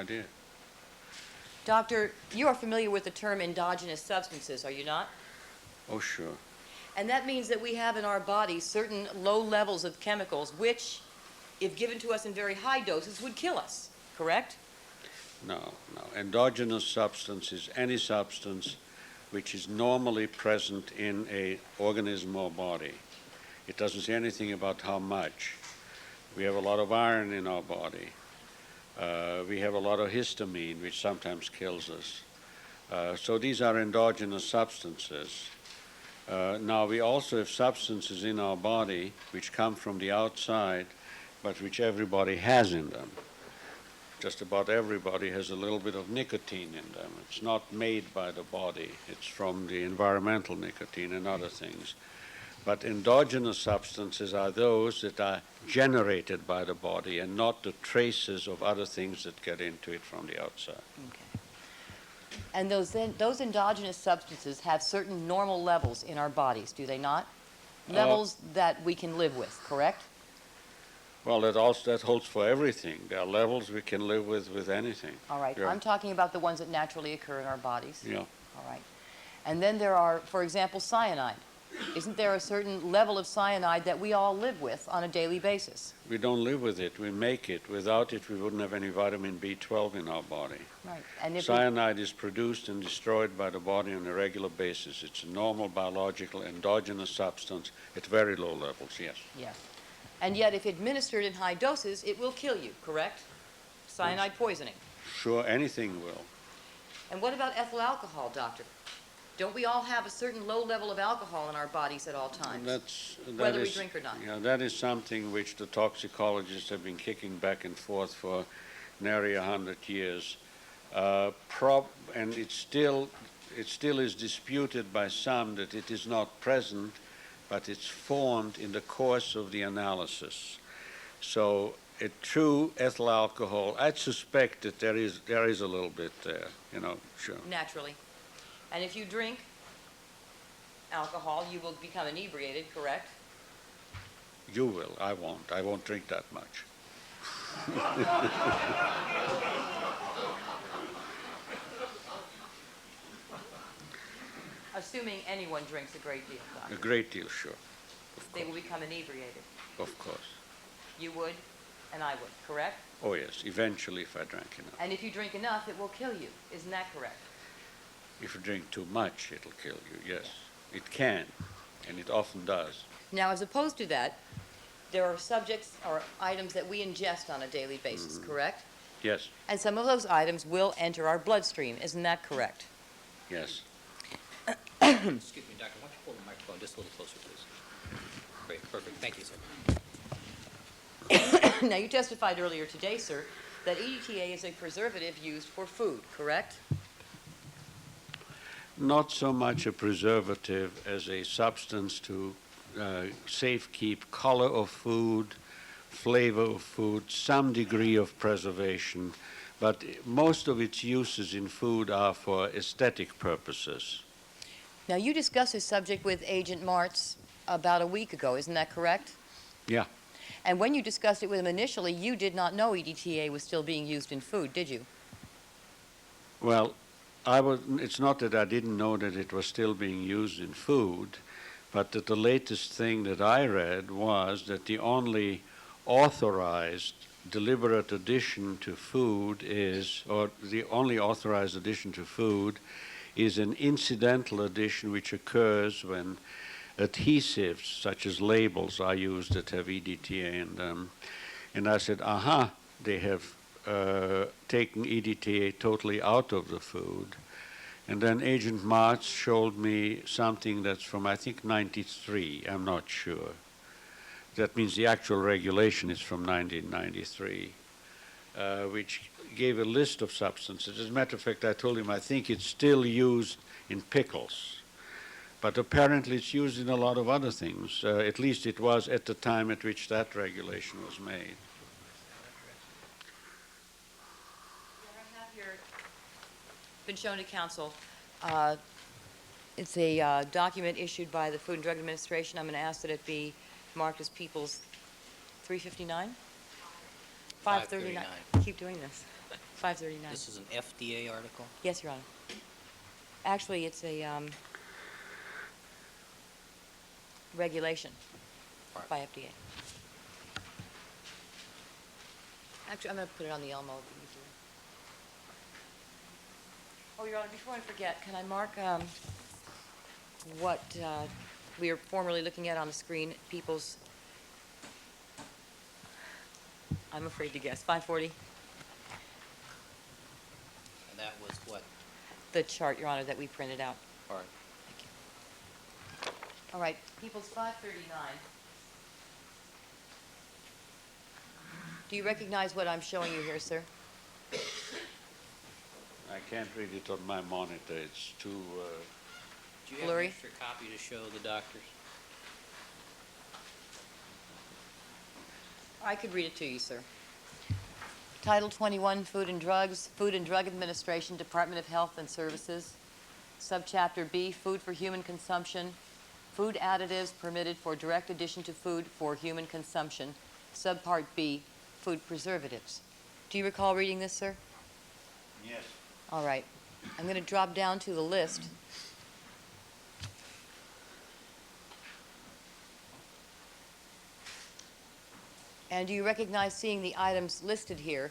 idea. Doctor, you are familiar with the term endogenous substances, are you not? Oh, sure. And that means that we have in our bodies certain low levels of chemicals which, if given to us in very high doses, would kill us, correct? No. Endogenous substance is any substance which is normally present in an organism or body. It doesn't say anything about how much. We have a lot of iron in our body. We have a lot of histamine, which sometimes kills us. So these are endogenous substances. Now, we also have substances in our body which come from the outside, but which everybody has in them. Just about everybody has a little bit of nicotine in them. It's not made by the body. It's from the environmental nicotine and other things. But endogenous substances are those that are generated by the body and not the traces of other things that get into it from the outside. Okay. And those endogenous substances have certain normal levels in our bodies, do they not? Levels that we can live with, correct? Well, that holds for everything. There are levels we can live with anything. All right. Yeah. I'm talking about the ones that naturally occur in our bodies. Yeah. All right. And then there are, for example, cyanide. Isn't there a certain level of cyanide that we all live with on a daily basis? We don't live with it. We make it. Without it, we wouldn't have any vitamin B12 in our body. Right. And if cyanide is produced and destroyed by the body on a regular basis. It's a normal biological endogenous substance at very low levels, yes. Yes. And yet, if administered in high doses, it will kill you, correct? Cyanide poisoning. Sure, anything will. And what about ethyl alcohol, doctor? Don't we all have a certain low level of alcohol in our bodies at all times, whether we drink or not? Yeah, that is something which the toxicologists have been kicking back and forth for nary 100 years. And it still is disputed by some that it is not present, but it's formed in the course of the analysis. So a true ethyl alcohol, I'd suspect that there is a little bit there, sure. Naturally. And if you drink alcohol, you will become inebriated, correct? You will. I won't. I won't drink that much. Assuming anyone drinks a great deal, doctor. A great deal, sure. They will become inebriated. Of course. You would, and I would, correct? Oh, yes. Eventually, if I drank enough. And if you drink enough, it will kill you. Isn't that correct? If you drink too much, it'll kill you, yes. It can, and it often does. Now, as opposed to that, there are subjects or items that we ingest on a daily basis, correct? Yes. And some of those items will enter our bloodstream. Isn't that correct? Yes. Excuse me, Doctor, why don't you pull the microphone just a little closer, please? Great, perfect. Thank you, sir. Now, you testified earlier today, sir, that EDTA is a preservative used for food, correct? Not so much a preservative as a substance to safekeep color of food, flavor of food, some degree of preservation, but most of its uses in food are for aesthetic purposes. Now, you discussed this subject with Agent Martz about a week ago, isn't that correct? Yeah. And when you discussed it with him initially, you did not know EDTA was still being used in food, did you? Well, it's not that I didn't know that it was still being used in food, but that the latest thing that I read was that the only authorized deliberate addition to food is an incidental addition which occurs when adhesives such as labels are used that have EDTA in them. And I said, aha, they have taken EDTA totally out of the food. And then Agent Martz showed me something that's from, I think, 93. I'm not sure. That means the actual regulation is from 1993, which gave a list of substances. As a matter of fact, I told him I think it's still used in pickles. But apparently it's used in a lot of other things. At least it was at the time at which that regulation was made. Been shown to counsel. It's a document issued by the Food and Drug Administration. I'm going to ask that it be marked as People's 359? 539. Keep doing this. 539. This is an FDA article? Yes, Your Honor. Actually, it's a regulation All right. by FDA. Actually, I'm going to put it on the Elmo. it'll be easier. Oh, Your Honor, before I forget, can I mark what we are formerly looking at on the screen, people's, I'm afraid to guess, 540? And that was what? The chart, Your Honor, that we printed out. All right. All right, people's 539. Do you recognize what I'm showing you here, sir? I can't read it on my monitor. It's too, Do you have Blurry? an extra copy to show the doctors? I could read it to you, sir. Title 21, Food and Drugs, Food and Drug Administration, Department of Health and Services. Subchapter B, Food for Human Consumption. Food additives permitted for direct addition to food for human consumption. Subpart B, Food preservatives. Do you recall reading this, sir? yes. All right. I'm going to drop down to the list. And do you recognize seeing the items listed here?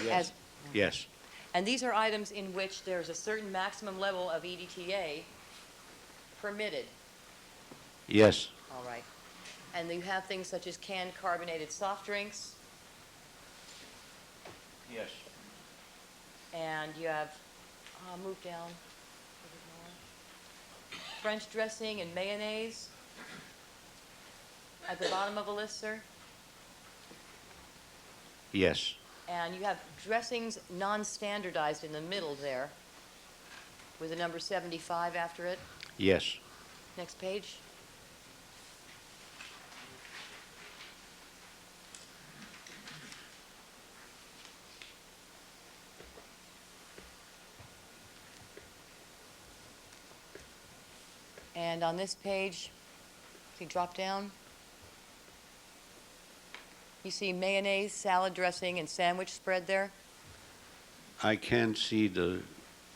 Yes. Yes. And these are items in which there's a certain maximum level of EDTA permitted. Yes. All right. And you have things such as canned carbonated soft drinks, Yes. and you have, move down a bit more. French dressing and mayonnaise at the bottom of the list, sir. Yes. And you have dressings non-standardized in the middle there with the number 75 after it. Yes. Next page. And on this page, if you drop down, you see mayonnaise, salad dressing, and sandwich spread there. I can see the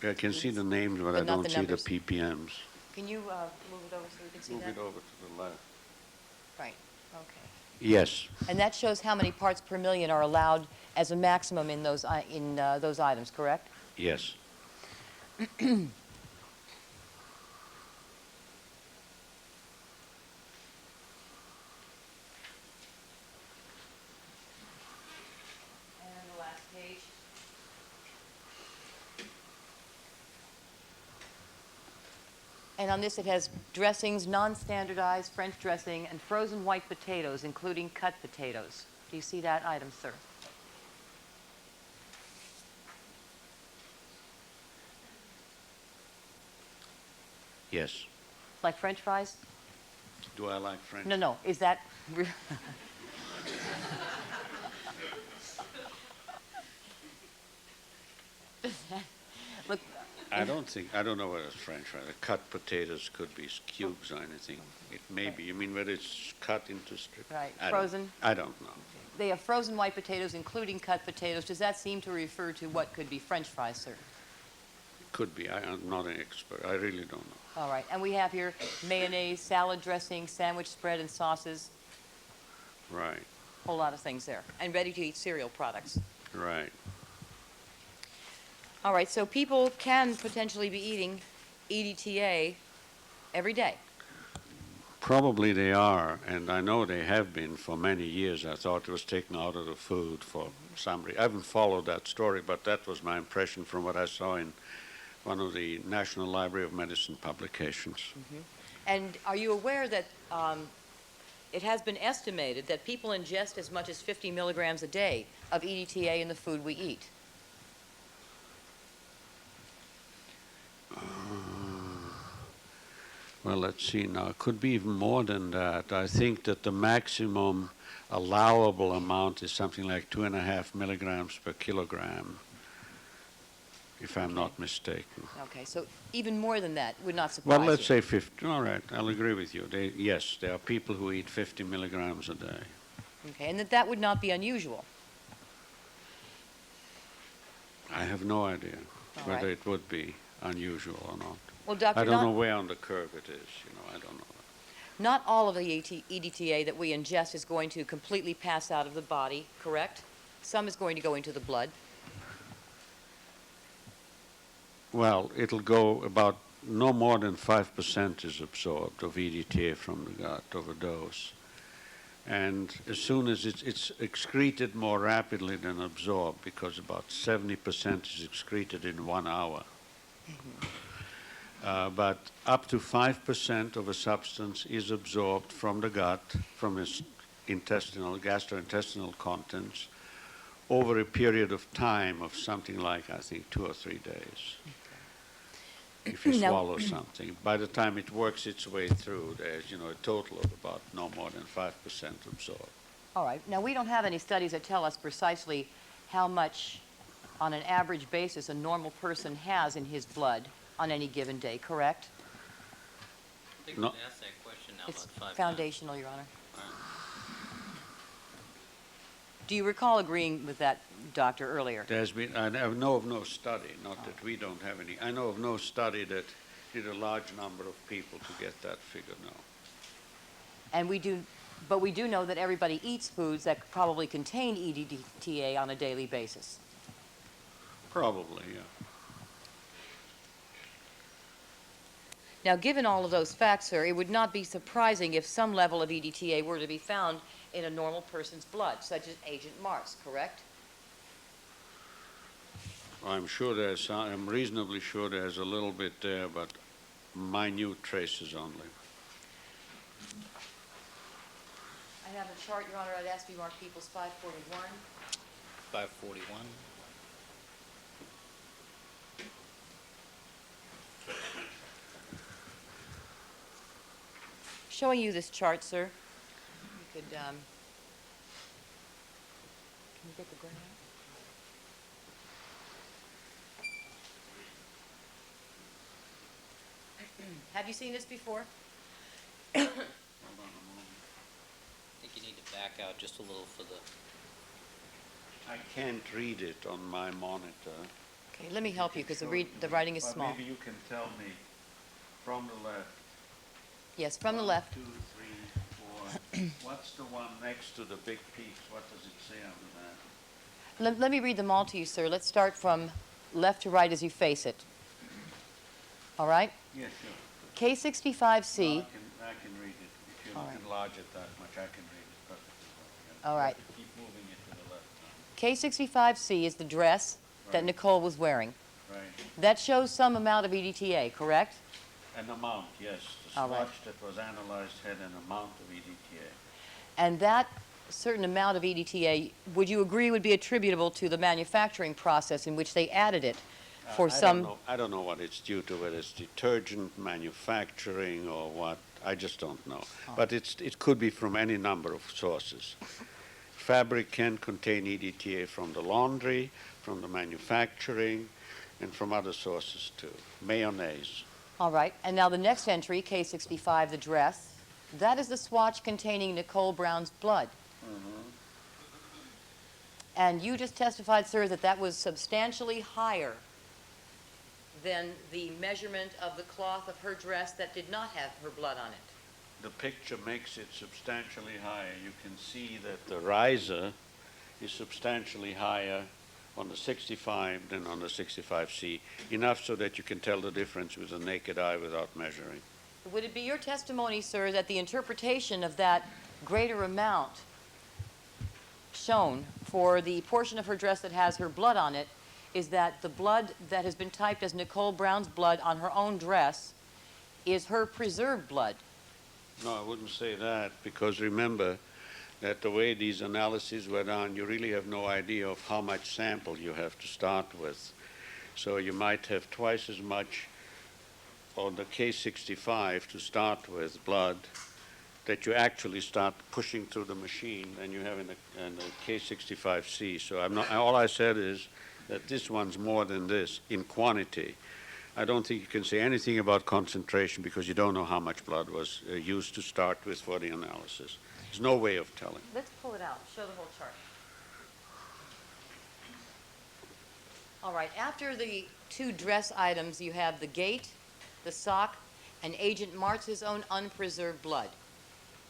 names, but I But not don't the see numbers. the PPMs. Can you move it over so we can see Move that? it over to the left. Right, okay. Yes. And that shows how many parts per million are allowed as a maximum in those items, correct? Yes. And the last page. And on this, it has dressings, non-standardized French dressing, and frozen white potatoes, including cut potatoes. Do you see that item, sir? Yes. Like French fries? Do I like French? No, no. Is that... Look, I don't know whether it's French fries. Cut potatoes could be cubes or anything. It may be. You mean whether it's cut into strips? Right. I Frozen? I don't know. they have frozen white potatoes, including cut potatoes. Does that seem to refer to what could be French fries, sir? Could be. I'm not an expert. I really don't know. All right. And we have here mayonnaise, salad dressing, sandwich spread, and sauces. Right. Whole lot of things there. And ready-to-eat cereal products. Right. All right. So people can potentially be eating EDTA every day. Probably they are, and I know they have been for many years. I thought it was taken out of the food for some reason. I haven't followed that story, but that was my impression from what I saw in one of the National Library of Medicine publications. And are you aware that it has been estimated that people ingest as much as 50 milligrams a day of EDTA in the food we eat? Well, let's see now. It could be even more than that. I think that the maximum allowable amount is something like 2.5 milligrams per kilogram, if I'm not mistaken. Okay, so even more than that would not surprise Well, let's you. say 50. All right, I'll agree with you. Yes, there are people who eat 50 milligrams a day. Okay, and that would not be unusual. I have no idea All whether right. it would be unusual or not. Well, Doctor, I don't know where on the curve it is, I don't know. not all of the EDTA that we ingest is going to completely pass out of the body, correct? Some is going to go into the blood. Well, it'll go about no more than 5% is absorbed of EDTA from the gut over dose. And as soon as it's excreted more rapidly than absorbed, because about 70% is excreted in 1 hour. But up to 5% of a substance is absorbed from the gut, from its gastrointestinal contents, over a period of time of something like, I think, 2 or 3 days. If you Now- swallow something, by the time it works its way through, there's, a total of about no more than 5% absorbed. All right. Now, we don't have any studies that tell us precisely how much, on an average basis, a normal person has in his blood on any given day, correct? I think No. we asked that question now It's about 5 times. foundational, Your Honor. Do you recall agreeing with that, Doctor, earlier? There's been, I know of no study, not that we don't have any, I know of no study that did a large number of people to get that figure, no. And we do know that everybody eats foods that probably contain EDTA on a daily basis. Probably, yeah. Now, given all of those facts, sir, it would not be surprising if some level of EDTA were to be found in a normal person's blood, such as Agent Mars, correct? I'm sure there's some, I'm reasonably sure there's a little bit there, but minute traces only. I have a chart, Your Honor. I'd ask you to mark People's 541. 541. Showing you this chart, sir. You could, can you get the graph? Have you seen this before? Hold on a moment. I think you need to back out just a little for the... I can't read it on my monitor. Okay, let me help you because the writing is But small. maybe you can tell me from the left. Yes, from the 1, left. 2, 3, 4. What's the one next to the big piece? What does it say under that? Let me read them all to you, sir. Let's start from left to right as you face it. All right? Yeah, sure. K65C. I can read it. If you All right. enlarge it that much, I can read it perfectly well. Yeah. All right. Keep moving it to the left now. K65C is the dress that Right. Nicole was wearing. Right. That shows some amount of EDTA, correct? An amount, yes. The All right. swatch that was analyzed had an amount of EDTA. And that certain amount of EDTA, would you agree would be attributable to the manufacturing process in which they added it for some... I don't know what it's due to, whether it's detergent, manufacturing, or what. I just don't know. But it could be from any number of sources. Fabric can contain EDTA from the laundry, from the manufacturing, and from other sources too. Mayonnaise. All right. And now the next entry, K65, the dress, that is the swatch containing Nicole Brown's blood. And you just testified, sir, that that was substantially higher than the measurement of the cloth of her dress that did not have her blood on it. The picture makes it substantially higher. You can see that the riser is substantially higher on the 65 than on the 65C, enough so that you can tell the difference with the naked eye without measuring. Would it be your testimony, sir, that the interpretation of that greater amount shown for the portion of her dress that has her blood on it is that the blood that has been typed as Nicole Brown's blood on her own dress is her preserved blood? No, I wouldn't say that, because remember that the way these analyses were done, you really have no idea of how much sample you have to start with. So you might have twice as much on the K65 to start with blood that you actually start pushing through the machine than you have in the K65C. So all I said is that this one's more than this in quantity. I don't think you can say anything about concentration because you don't know how much blood was used to start with for the analysis. There's no way of telling. Let's pull it out. Show the whole chart. All right, after the two dress items, you have the gate, the sock, and Agent Martz's own unpreserved blood.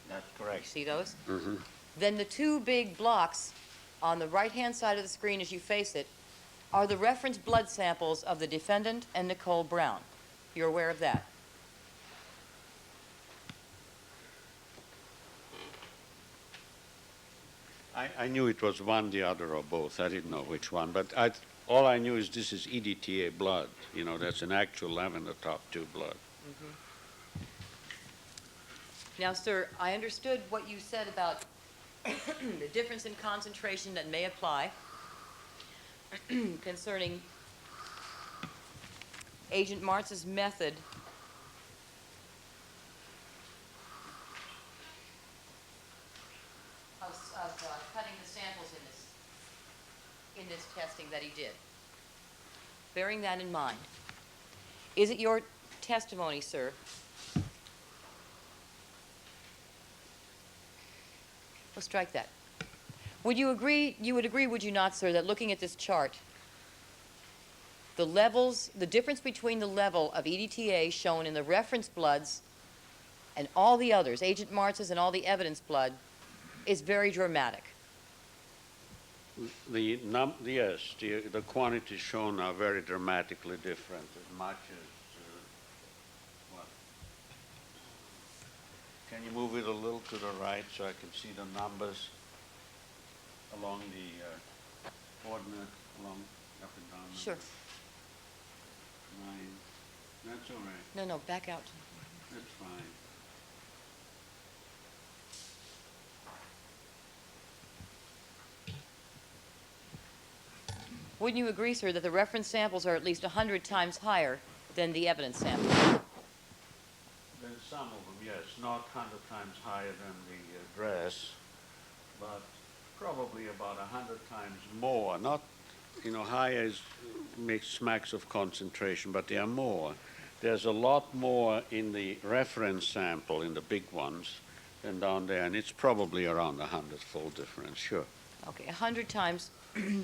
That's You correct. see those? Mm-hmm. Then the two big blocks on the right-hand side of the screen as you face it are the reference blood samples of the defendant and Nicole Brown. You're aware of that? I knew it was one, the other, or both. I didn't know which one, but all I knew is this is EDTA blood. You know, that's an actual lavender top 2 blood. Now, sir, I understood what you said about the difference in concentration that may apply concerning Agent Martz's method of cutting the samples in this testing that he did. Bearing that in mind, is it your testimony, sir, we'll strike that. Would you agree, would you not, sir, that looking at this chart, the levels, the difference between the level of EDTA shown in the reference bloods and all the others, Agent Martz's and all the evidence blood, is very dramatic? Yes, the quantities shown are very dramatically different, as much as, what? Can you move it a little to the right so I can see the numbers along the ordinate, along up and down? Sure. 9. That's all right. No, no, back out. That's fine. Wouldn't you agree, sir, that the reference samples are at least 100 times higher than the evidence samples? Then some of them, yes, not 100 times higher than the dress, but probably about 100 times more. Not, you know, higher smacks of concentration, but they are more. There's a lot more in the reference sample, in the big ones, than down there, and it's probably around 100-fold difference, sure. Okay, 100 times.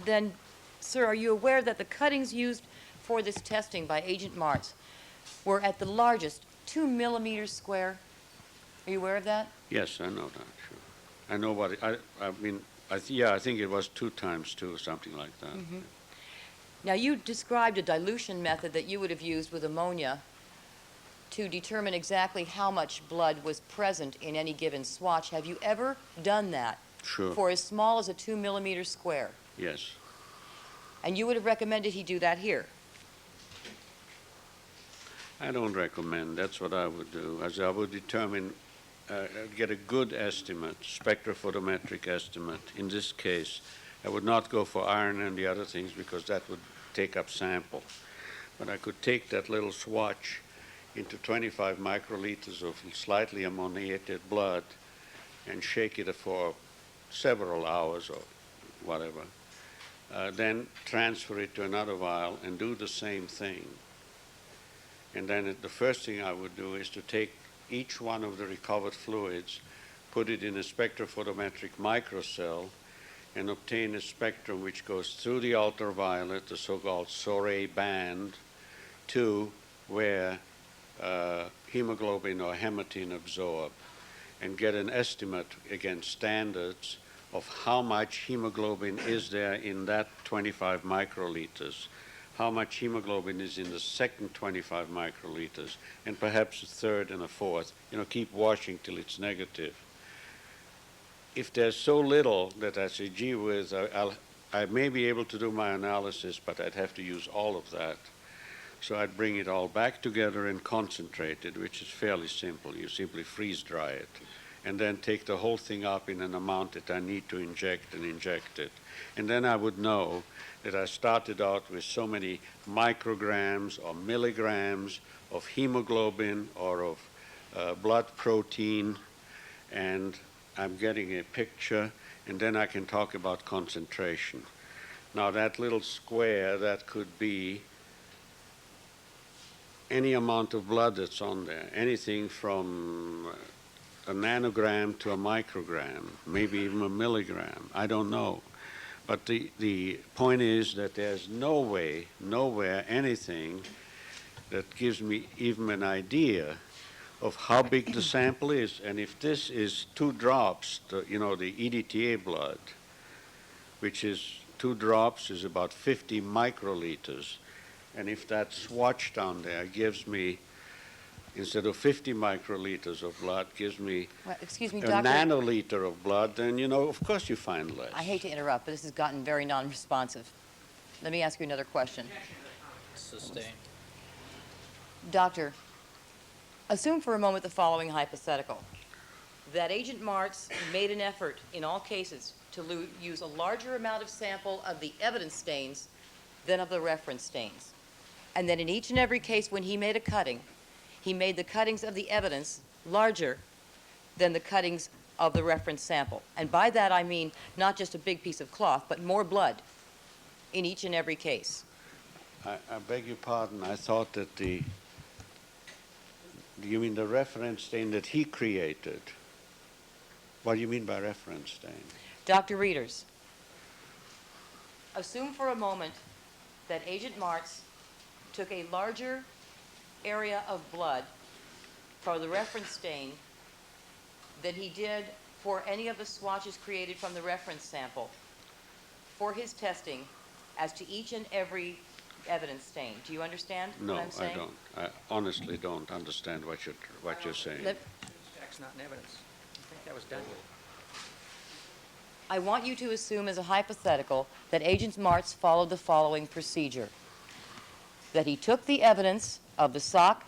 Then, sir, are you aware that the cuttings used for this testing by Agent Martz were at the largest 2 millimeters square? Are you aware of that? Yes, I know that, sure. I know what I think it was 2 times 2, something like that. Mm-hmm. Now, you described a dilution method that you would have used with ammonia to determine exactly how much blood was present in any given swatch. Have you ever done that? Sure. For as small as a 2 millimeter square? Yes. And you would have recommended he do that here? I don't recommend. That's what I would do, as I would determine, get a good estimate, spectrophotometric estimate. In this case, I would not go for iron and the other things because that would take up sample. But I could take that little swatch into 25 microliters of slightly ammoniated blood and shake it for several hours or whatever. Then transfer it to another vial and do the same thing. And then the first thing I would do is to take each one of the recovered fluids, put it in a spectrophotometric microcell, and obtain a spectrum which goes through the ultraviolet, the so-called Sorey band, to where hemoglobin or hematine absorb, and get an estimate against standards of how much hemoglobin is there in that 25 microliters, how much hemoglobin is in the second 25 microliters, and perhaps a third and a fourth. You know, keep washing till it's negative. If there's so little that I say, gee whiz, I may be able to do my analysis, but I'd have to use all of that. So I'd bring it all back together and concentrate it, which is fairly simple. You simply freeze dry it, and then take the whole thing up in an amount that I need to inject and inject it. And then I would know that I started out with so many micrograms or milligrams of hemoglobin or of blood protein, and I'm getting a picture, and then I can talk about concentration. Now that little square, that could be any amount of blood that's on there, anything from a nanogram to a microgram, maybe even a milligram, I don't know. But the point is that there's no way, nowhere, anything that gives me even an idea of how big the sample is. And if this is 2 drops, the EDTA blood, which is 2 drops is about 50 microliters, and if that swatch down there gives me, instead of 50 microliters of blood, gives me Well, excuse me, a Doctor. nanoliter of blood, then, of course you find less. I hate to interrupt, but this has gotten very non-responsive. Let me ask you another question. Sustained. Doctor, assume for a moment the following hypothetical. That Agent Martz made an effort in all cases to use a larger amount of sample of the evidence stains than of the reference stains. And that in each and every case when he made a cutting, he made the cuttings of the evidence larger than the cuttings of the reference sample. And by that I mean not just a big piece of cloth, but more blood in each and every case. I beg your pardon, I thought that you mean the reference stain that he created? What do you mean by reference stain? Dr. Rieders, assume for a moment that Agent Martz took a larger area of blood for the reference stain than he did for any of the swatches created from the reference sample for his testing as to each and every evidence stain. Do you understand No, what I'm saying? I don't. I honestly don't understand what you're saying. That's not in evidence. I think that was done. I want you to assume as a hypothetical that Agent Martz followed the following procedure. That he took the evidence of the sock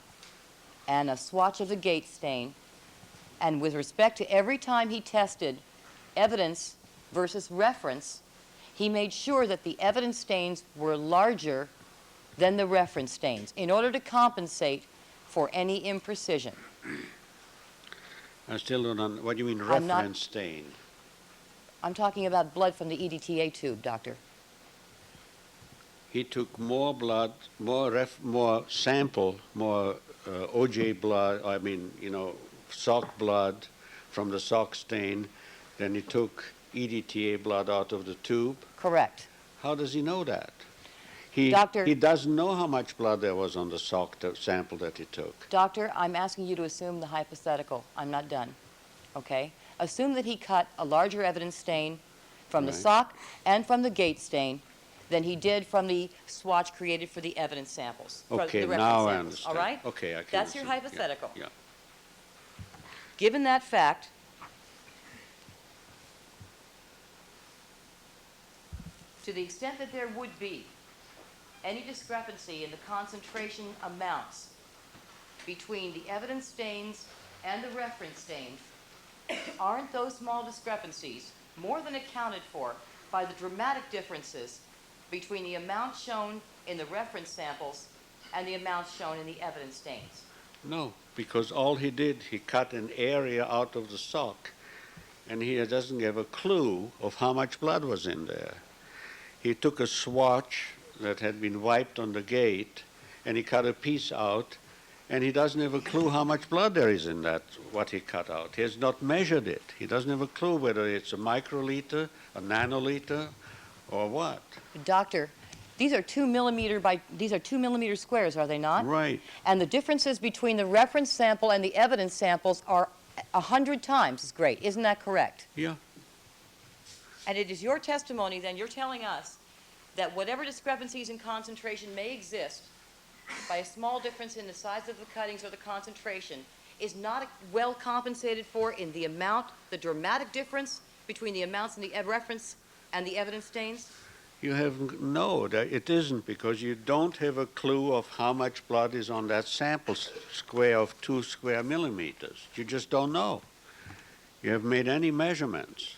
and a swatch of the gate stain, and with respect to every time he tested evidence versus reference, he made sure that the evidence stains were larger than the reference stains in order to compensate for any imprecision. I still don't know. What do you mean I'm not- reference stain? I'm talking about blood from the EDTA tube, Doctor. He took more blood, more sample, more OJ blood, sock blood from the sock stain than he took EDTA blood out of the tube. Correct. How does he know that? Doctor- He doesn't know how much blood there was on the sock sample that he took. Doctor, I'm asking you to assume the hypothetical. I'm not done. Okay? Assume that he cut a larger evidence stain from the Right. sock and from the gate stain than he did from the swatch created for the evidence samples. for Okay, the reference now I samples, understand. All right? Okay, I can That's your understand. hypothetical. Yeah. Given that fact, to the extent that there would be any discrepancy in the concentration amounts between the evidence stains and the reference stains, aren't those small discrepancies more than accounted for by the dramatic differences between the amounts shown in the reference samples and the amounts shown in the evidence stains? No, because all he did, he cut an area out of the sock, and he doesn't give a clue of how much blood was in there. He took a swatch that had been wiped on the gate, and he cut a piece out, and he doesn't have a clue how much blood there is in that, what he cut out. He has not measured it. He doesn't have a clue whether it's a microliter, a nanoliter, or what. Doctor, these are 2 millimeter squares, are they not? Right. And the differences between the reference sample and the evidence samples are 100 times as great. Isn't that correct? Yeah. And it is your testimony, then, you're telling us that whatever discrepancies in concentration may exist by a small difference in the size of the cuttings or the concentration is not well compensated for in the amount, the dramatic difference between the amounts in the reference and the evidence stains? You have no, it isn't, because you don't have a clue of how much blood is on that sample square of 2 square millimeters. You just don't know. You haven't made any measurements.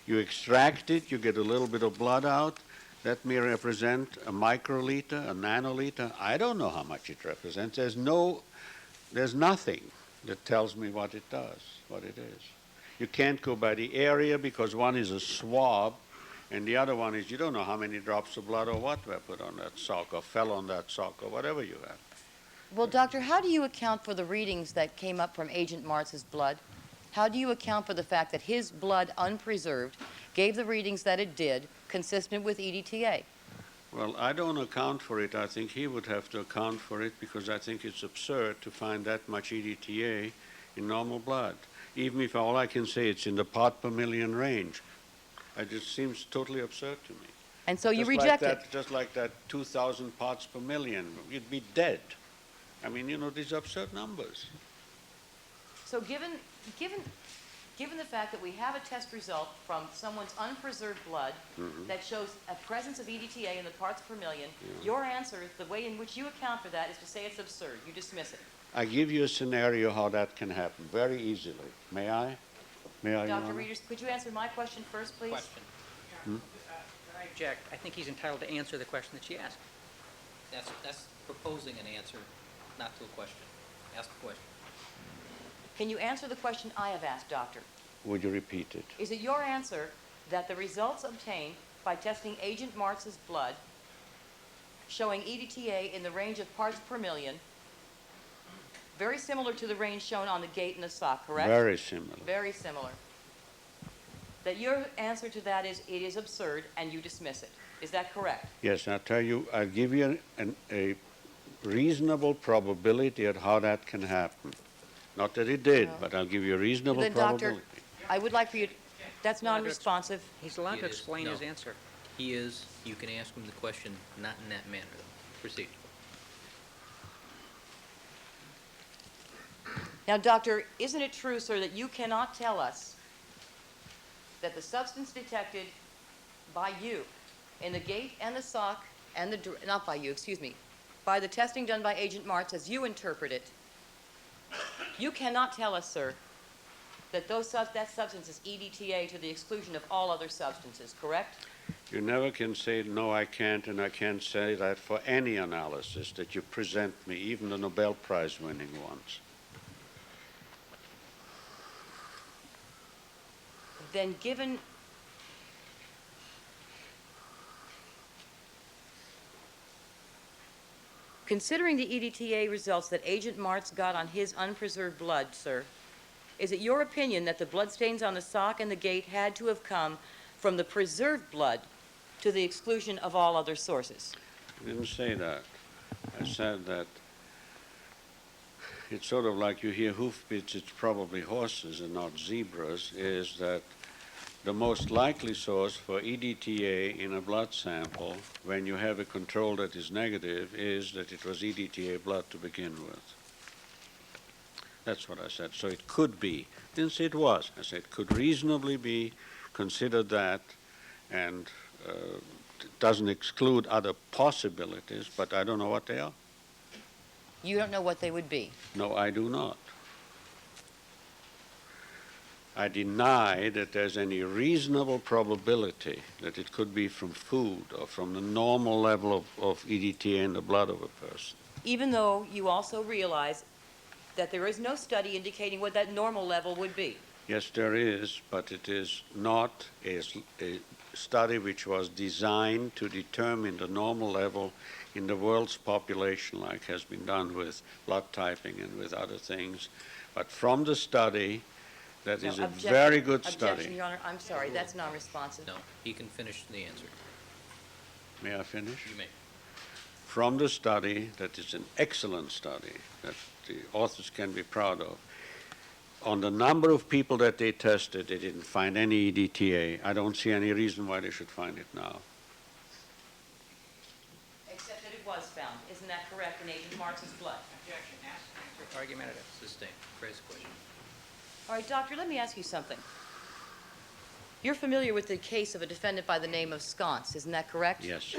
You extract it, you get a little bit of blood out. That may represent a microliter, a nanoliter. I don't know how much it represents. There's nothing that tells me what it does, what it is. You can't go by the area because one is a swab, and the other one is you don't know how many drops of blood or what were put on that sock or fell on that sock or whatever you have. Well, Doctor, how do you account for the readings that came up from Agent Martz's blood? How do you account for the fact that his blood, unpreserved, gave the readings that it did, consistent with EDTA? Well, I don't account for it. I think he would have to account for it because I think it's absurd to find that much EDTA in normal blood. Even if all I can say it's in the part per million range. It just seems totally absurd to me. And so you Just reject like it? that, just like that 2,000 parts per million, you'd be dead. I mean, these absurd numbers. So given the fact that we have a test result from someone's unpreserved blood that shows a presence of EDTA in the parts per million, your answer, the way in which you account for that, is to say it's absurd. You dismiss it. I give you a scenario how that can happen very easily. May I? May I, Your Dr. Honor? Rieders, could you answer my question first, please? Question. I object. I think he's entitled to answer the question that she asked. That's proposing an answer, not to a question. Ask the question. Can you answer the question I have asked, Doctor? Would you repeat it? Is it your answer that the results obtained by testing Agent Martz's blood showing EDTA in the range of parts per million, very similar to the range shown on the gate and the sock, correct? Very similar. Very similar. That your answer to that is it is absurd and you dismiss it. Is that correct? Yes, I'll tell you, I'll give you a reasonable probability of how that can happen. Not that it did, but I'll give you a reasonable Then, Doctor, probability. I would like for you, that's non-responsive. He's allowed He to is- explain no. his answer. He is, you can ask him the question, not in that manner, though. Proceed. Now, Doctor, isn't it true, sir, that you cannot tell us that the substance detected by you in the gate and the sock and the, not by you, excuse me, by the testing done by Agent Martz as you interpret it, you cannot tell us, sir, that that substance is EDTA to the exclusion of all other substances, correct? You never can say, no, I can't, and I can't say that for any analysis that you present me, even the Nobel Prize winning ones. Then given considering the EDTA results that Agent Martz got on his unpreserved blood, sir, is it your opinion that the bloodstains on the sock and the gate had to have come from the preserved blood to the exclusion of all other sources? I didn't say that. I said that it's sort of like you hear hoofbeats, it's probably horses and not zebras, is that the most likely source for EDTA in a blood sample, when you have a control that is negative, is that it was EDTA blood to begin with. That's what I said. So it could be. Didn't say it was. I said it could reasonably be considered that, and doesn't exclude other possibilities, but I don't know what they are. You don't know what they would be. No, I do not. I deny that there's any reasonable probability that it could be from food or from the normal level of EDTA in the blood of a person. Even though you also realize that there is no study indicating what that normal level would be. Yes, there is, but it is not a study which was designed to determine the normal level in the world's population, like has been done with blood typing and with other things. But from the study, that is No, a objection. very good Objection, study. Your Honor. I'm sorry. That's non-responsive. No, he can finish the answer. May I finish? You may. From the study, that is an excellent study that the authors can be proud of, on the number of people that they tested, they didn't find any EDTA. I don't see any reason why they should find it now. Except that it was found. Isn't that correct in Agent Martz's blood? Objection. Answer argumentative. Sustained. Phrase the question. All right, doctor, let me ask you something. You're familiar with the case of a defendant by the name of Sconce, isn't that correct? Yes.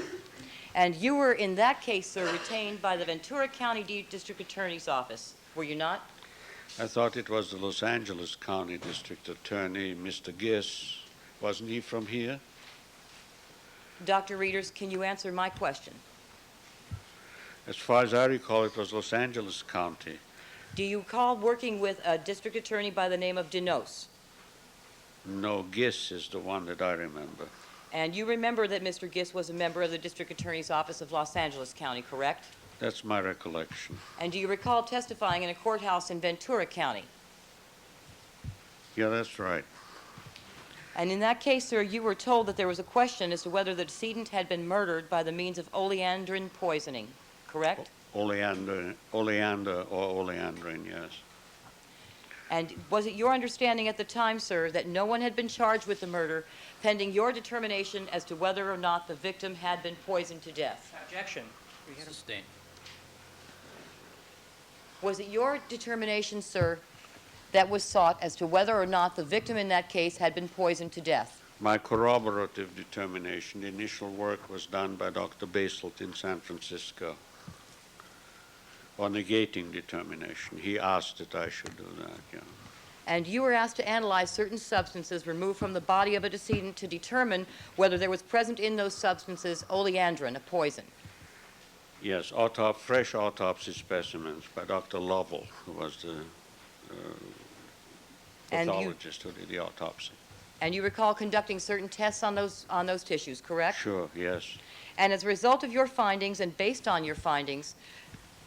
And you were, in that case, sir, retained by the Ventura County District Attorney's Office, were you not? I thought it was the Los Angeles County District Attorney, Mr. Giss. Wasn't he from here? Dr. Rieders, can you answer my question? As far as I recall, it was Los Angeles County. Do you recall working with a district attorney by the name of Denos? No, Giss is the one that I remember. And you remember that Mr. Giss was a member of the District Attorney's Office of Los Angeles County, correct? That's my recollection. And do you recall testifying in a courthouse in Ventura County? Yeah, that's right. And in that case, sir, you were told that there was a question as to whether the decedent had been murdered by the means of oleandrin poisoning, correct? Oleander or oleandrin, yes. And was it your understanding at the time, sir, that no one had been charged with the murder pending your determination as to whether or not the victim had been poisoned to death? Objection. Sustained. Was it your determination, sir, that was sought as to whether or not the victim in that case had been poisoned to death? My corroborative determination, the initial work was done by Dr. Baselt in San Francisco on negating determination. He asked that I should do that, yeah. And you were asked to analyze certain substances removed from the body of a decedent to determine whether there was present in those substances oleandrin, a poison. Yes, fresh autopsy specimens by Dr. Lovell, who was the pathologist who did the autopsy. And you recall conducting certain tests on those tissues, correct? Sure, yes. And as a result of your findings and based on your findings,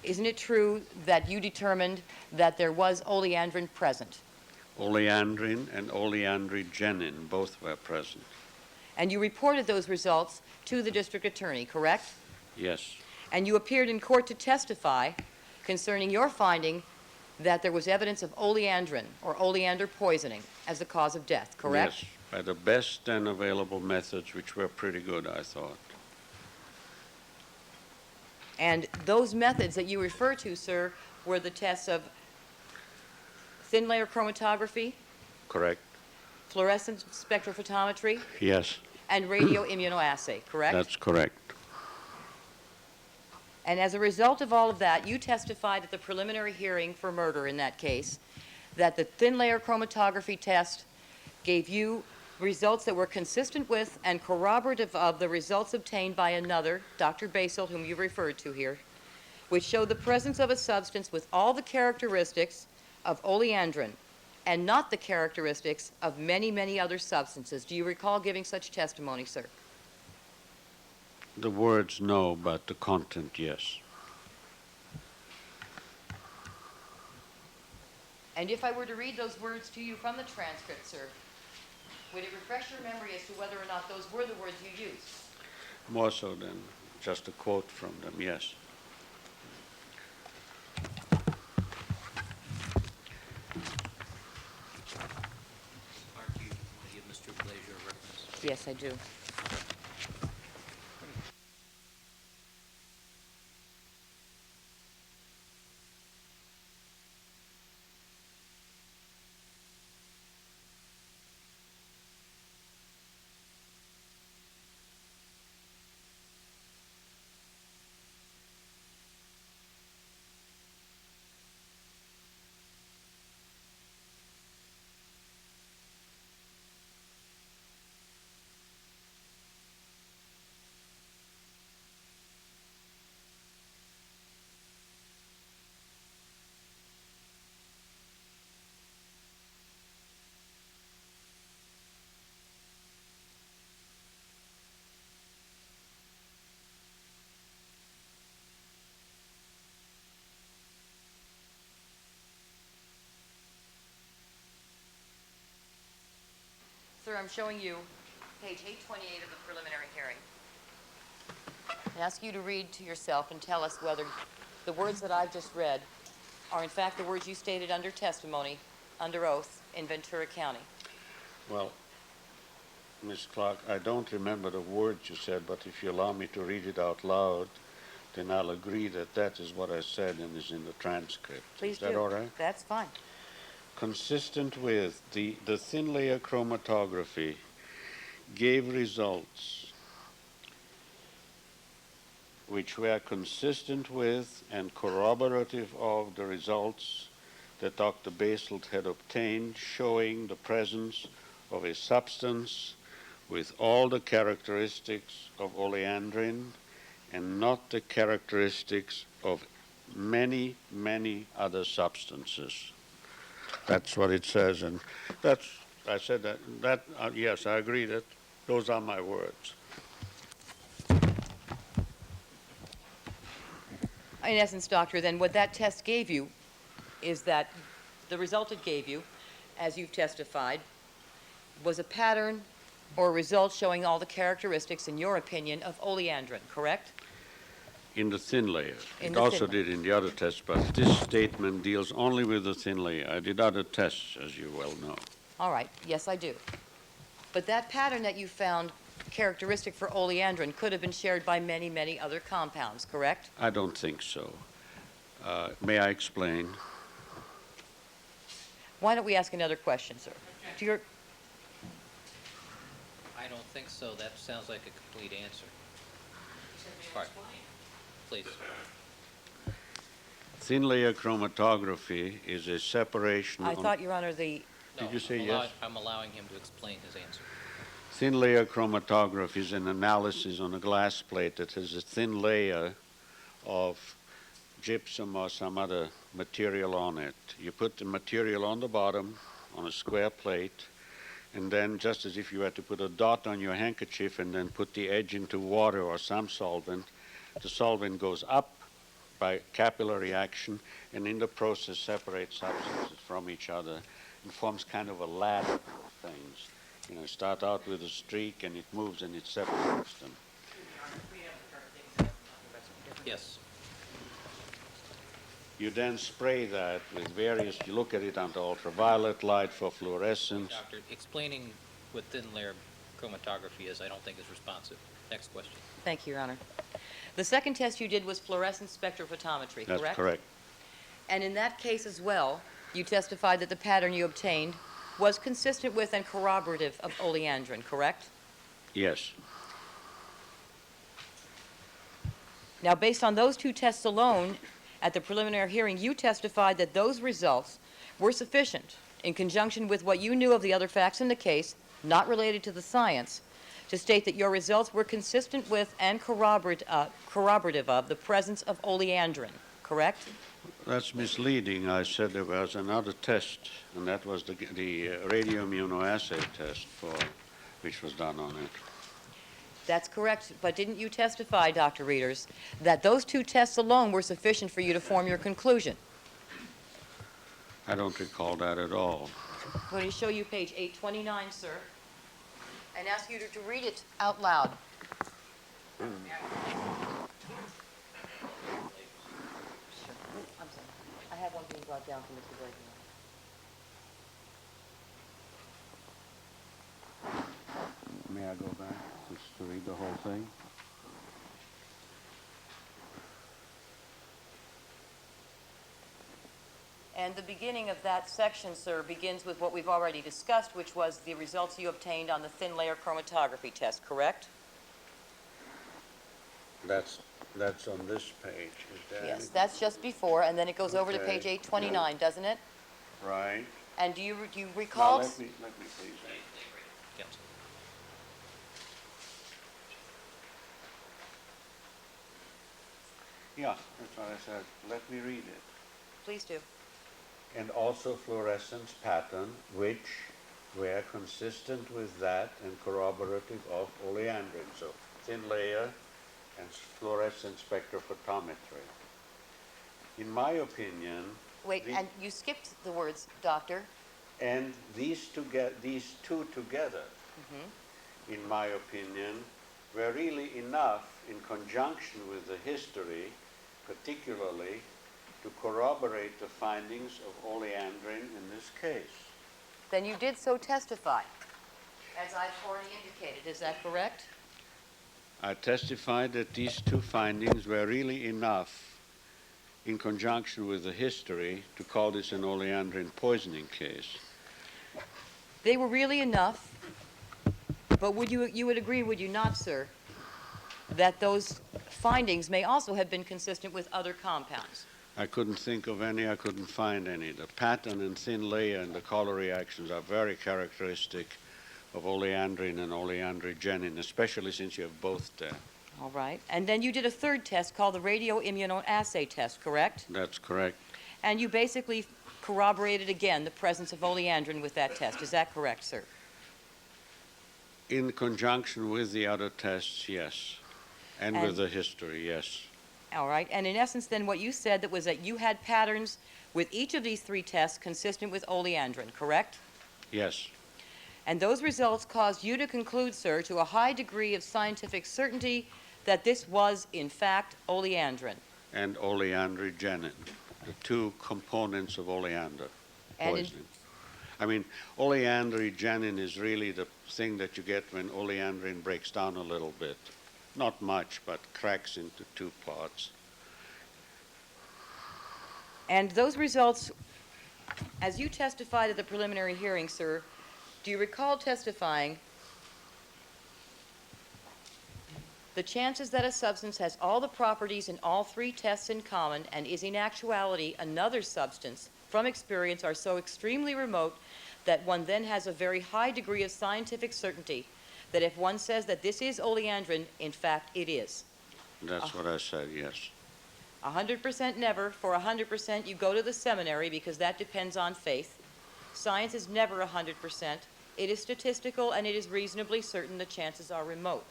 isn't it true that you determined that there was oleandrin present? Oleandrin and oleandrogenin both were present. And you reported those results to the district attorney, correct? Yes, And you appeared in court to testify concerning your finding that there was evidence of oleandrin or oleander poisoning as the cause of death, correct? yes, by the best then available methods, which were pretty good, I thought. And those methods that you refer to, sir, were the tests of thin layer chromatography, Correct? fluorescence spectrophotometry, Yes, and radioimmunoassay, correct? that's correct. And as a result of all of that, you testified at the preliminary hearing for murder in that case that the thin layer chromatography test gave you results that were consistent with and corroborative of the results obtained by another, Dr. Baselt, whom you referred to here, which showed the presence of a substance with all the characteristics of oleandrin and not the characteristics of many, many other substances. Do you recall giving such testimony, sir? The words no, but the content yes. And if I were to read those words to you from the transcript, sir, would it refresh your memory as to whether or not those were the words you used? More so than just a quote from them, yes. Clark, do you want to give Mr. Blazier a reference? Yes, I do. Sir, I'm showing you page 828 of the preliminary hearing. I ask you to read to yourself and tell us whether the words that I've just read are in fact the words you stated under testimony, under oath, in Ventura County. Well, Ms. Clark, I don't remember the words you said, but if you allow me to read it out loud, then I'll agree that that is what I said and is in the transcript. Please Is that do. all right? That's fine. Consistent with the thin layer chromatography gave results which were consistent with and corroborative of the results that Dr. Baselt had obtained, showing the presence of a substance with all the characteristics of oleandrin and not the characteristics of many, many other substances. That's what it says, and I said that, yes, I agree that those are my words. In essence, doctor, then what that test gave you is that the result it gave you, as you've testified, was a pattern or result showing all the characteristics, in your opinion, of oleandrin, correct? In the thin layer. In It the also thin did in the other tests, but this statement deals only with the thin layer. I did other tests, as you well know. All right, yes, I do. But that pattern that you found characteristic for oleandrin could have been shared by many, many other compounds, correct? I don't think so. May I explain? Why don't we ask another question, sir? To your, I don't think so. That sounds like a complete answer. All right. Please. Thin layer chromatography is a separation. I thought, Your Honor, Did you say I'm yes? I'm allowing him to explain his answer. Thin layer chromatography is an analysis on a glass plate that has a thin layer of gypsum or some other material on it. You put the material on the bottom on a square plate, and then just as if you had to put a dot on your handkerchief and then put the edge into water or some solvent, the solvent goes up by capillary action and in the process separates substances from each other and forms kind of a ladder of things. You know, start out with a streak and it moves and it separates them. Yes. You then spray that with various, you look at it under ultraviolet light for fluorescence. Doctor, explaining what thin layer chromatography is, I don't think is responsive. Next question. thank you, Your Honor. The second test you did was fluorescence spectrophotometry, correct? That's correct. And in that case as well, you testified that the pattern you obtained was consistent with and corroborative of oleandrin, correct? Yes. Now, based on those two tests alone, at the preliminary hearing, you testified that those results were sufficient, in conjunction with what you knew of the other facts in the case, not related to the science, to state that your results were consistent with and corroborative of the presence of oleandrin, correct? That's misleading. I said there was another test, and that was the radioimmunoassay test which was done on it. That's correct, but didn't you testify, Dr. Rieders, that those two tests alone were sufficient for you to form your conclusion? I don't recall that at all. I'm going to show you page 829, sir, and ask you to read it out loud. I'm sorry. I have one being brought down from Mr. Blakey. May I go back just to read the whole thing? And the beginning of that section, sir, begins with what we've already discussed, which was the results you obtained on the thin layer chromatography test, correct? That's on this page. Is there Yes, anything? that's just before, and then it goes over to Okay. page 829, doesn't it? Right. And do you Now, recall? let me please. Yes. Yeah, that's what I said. Let me read it. Please do. And also fluorescence pattern, which were consistent with that and corroborative of oleandrin. So thin layer and fluorescence spectrophotometry. In my opinion, Wait, and you skipped the words, doctor. and these two together, in my opinion, were really enough in conjunction with the history, particularly to corroborate the findings of oleandrin in this case. Then you did so testify, as I've already indicated. Is that correct? I testified that these two findings were really enough in conjunction with the history to call this an oleandrin poisoning case. They were really enough, but you would agree, would you not, sir, that those findings may also have been consistent with other compounds? I couldn't think of any, I couldn't find any. The pattern and thin layer and the color reactions are very characteristic of oleandrin and oleandrogenin, especially since you have both there. All right. And then you did a third test called the radioimmunoassay test, correct? That's correct. And you basically corroborated again the presence of oleandrin with that test. Is that correct, sir? In conjunction with the other tests, yes. And with the history, yes. All right. And in essence, then, what you said that was that you had patterns with each of these three tests consistent with oleandrin, correct? Yes. And those results caused you to conclude, sir, to a high degree of scientific certainty that this was, in fact, oleandrin. And oleandrogenin, the two components of oleander And in- poisoning. I mean, oleandrogenin is really the thing that you get when oleandrin breaks down a little bit. Not much, but cracks into two parts. And those results, as you testified at the preliminary hearing, sir, do you recall testifying the chances that a substance has all the properties in all three tests in common and is in actuality another substance from experience are so extremely remote that one then has a very high degree of scientific certainty that if one says that this is oleandrin, in fact it is? That's what I said, yes. 100% never. For 100%, you go to the seminary because that depends on faith. Science is never 100%. It is statistical and it is reasonably certain the chances are remote.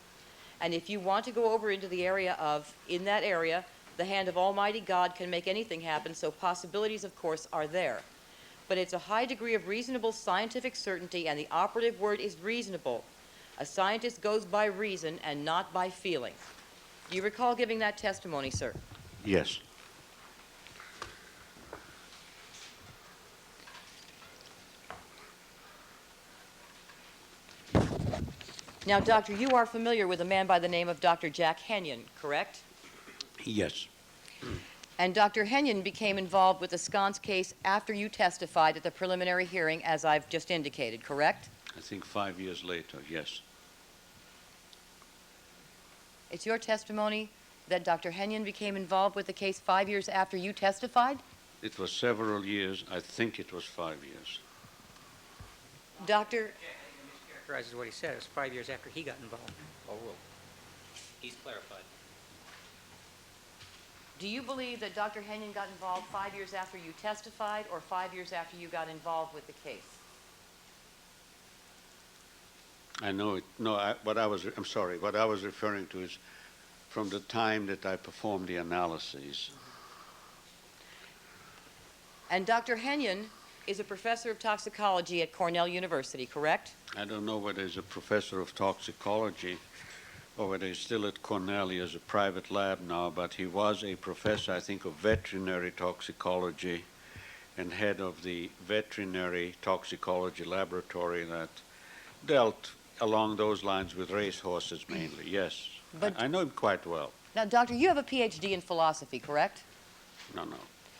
And if you want to go over into the area of, in that area, the hand of Almighty God can make anything happen, so possibilities, of course, are there. But it's a high degree of reasonable scientific certainty, and the operative word is reasonable. A scientist goes by reason and not by feeling. Do you recall giving that testimony, sir? Yes. Now, Doctor, you are familiar with a man by the name of Dr. Jack Henyon, correct? Yes. And Dr. Henyon became involved with the sconce case after you testified at the preliminary hearing, as I've just indicated, correct? I think 5 years later, yes. It's your testimony that Dr. Henyon became involved with the case 5 years after you testified? It was several years. I think it was 5 years. Doctor, Characterizes what he said. It was 5 years after he got involved. Overruled. He's clarified. do you believe that Dr. Henyon got involved 5 years after you testified or 5 years after you got involved with the case? I know it. No, I'm sorry. What I was referring to is from the time that I performed the analyses. And Dr. Henyon is a professor of toxicology at Cornell University, correct? I don't know whether he's a professor of toxicology or whether he's still at Cornell. He has a private lab now, but he was a professor, I think, of veterinary toxicology and head of the veterinary toxicology laboratory that dealt along those lines with racehorses mainly, yes. But- I know him quite well. Now, Doctor, you have a PhD in philosophy, correct? No.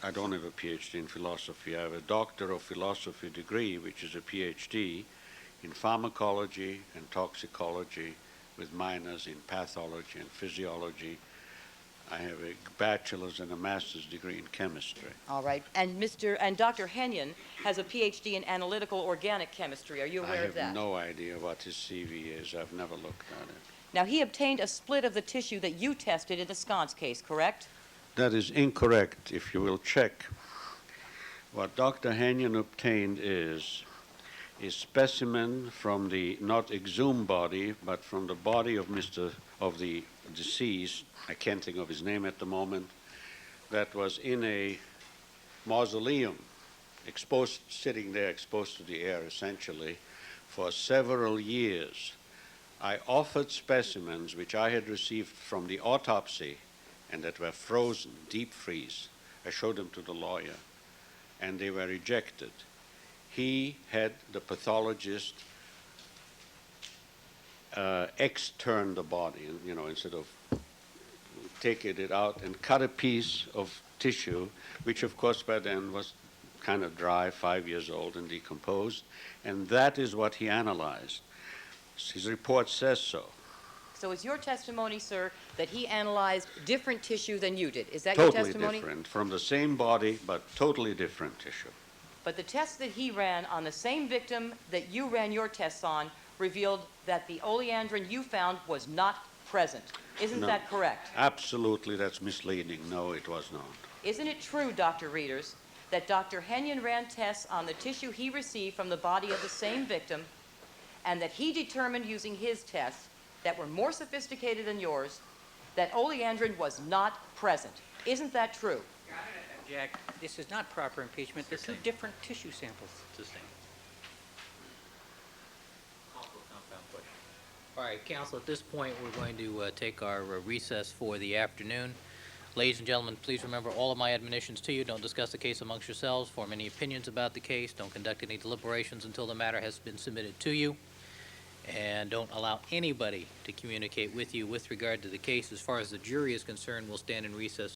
I don't have a PhD in philosophy. I have a Doctor of Philosophy degree, which is a PhD in pharmacology and toxicology with minors in pathology and physiology. I have a bachelor's and a master's degree in chemistry. All right. And Dr. Henyon has a PhD in analytical organic chemistry. Are you aware of I that? have no idea what his CV is. I've never looked at it. Now, he obtained a split of the tissue that you tested in the sconce case, correct? That is incorrect. If you will check, what Dr. Henyon obtained is a specimen from the not exhumed body, but from the body of the deceased. I can't think of his name at the moment. That was in a mausoleum, sitting there, exposed to the air, essentially, for several years. I offered specimens which I had received from the autopsy and that were frozen, deep freeze. I showed them to the lawyer, and they were rejected. He had the pathologist extern the body, instead of taking it out, and cut a piece of tissue, which of course by then was kind of dry, 5 years old and decomposed, and that is what he analyzed. His report says so. So it's your testimony, sir, that he analyzed different tissue than you did. Is that Totally your testimony? different, from the same body, but totally different tissue. But the tests that he ran on the same victim that you ran your tests on revealed that the oleandrin you found was not present. Isn't No. that correct? Absolutely, that's misleading. No, it was not. Isn't it true, Dr. Rieders, that Dr. Henyon ran tests on the tissue he received from the body of the same victim, and that he determined using his tests that were more sophisticated than yours, that oleandrin was not present? Isn't that true? Jack, this is not proper impeachment. They're two different tissue samples. It's the same. All right, council, at this point, we're going to take our recess for the afternoon. Ladies and gentlemen, please remember all of my admonitions to you. Don't discuss the case amongst yourselves, form any opinions about the case, don't conduct any deliberations until the matter has been submitted to you, and don't allow anybody to communicate with you with regard to the case. As far as the jury is concerned, we'll stand in recess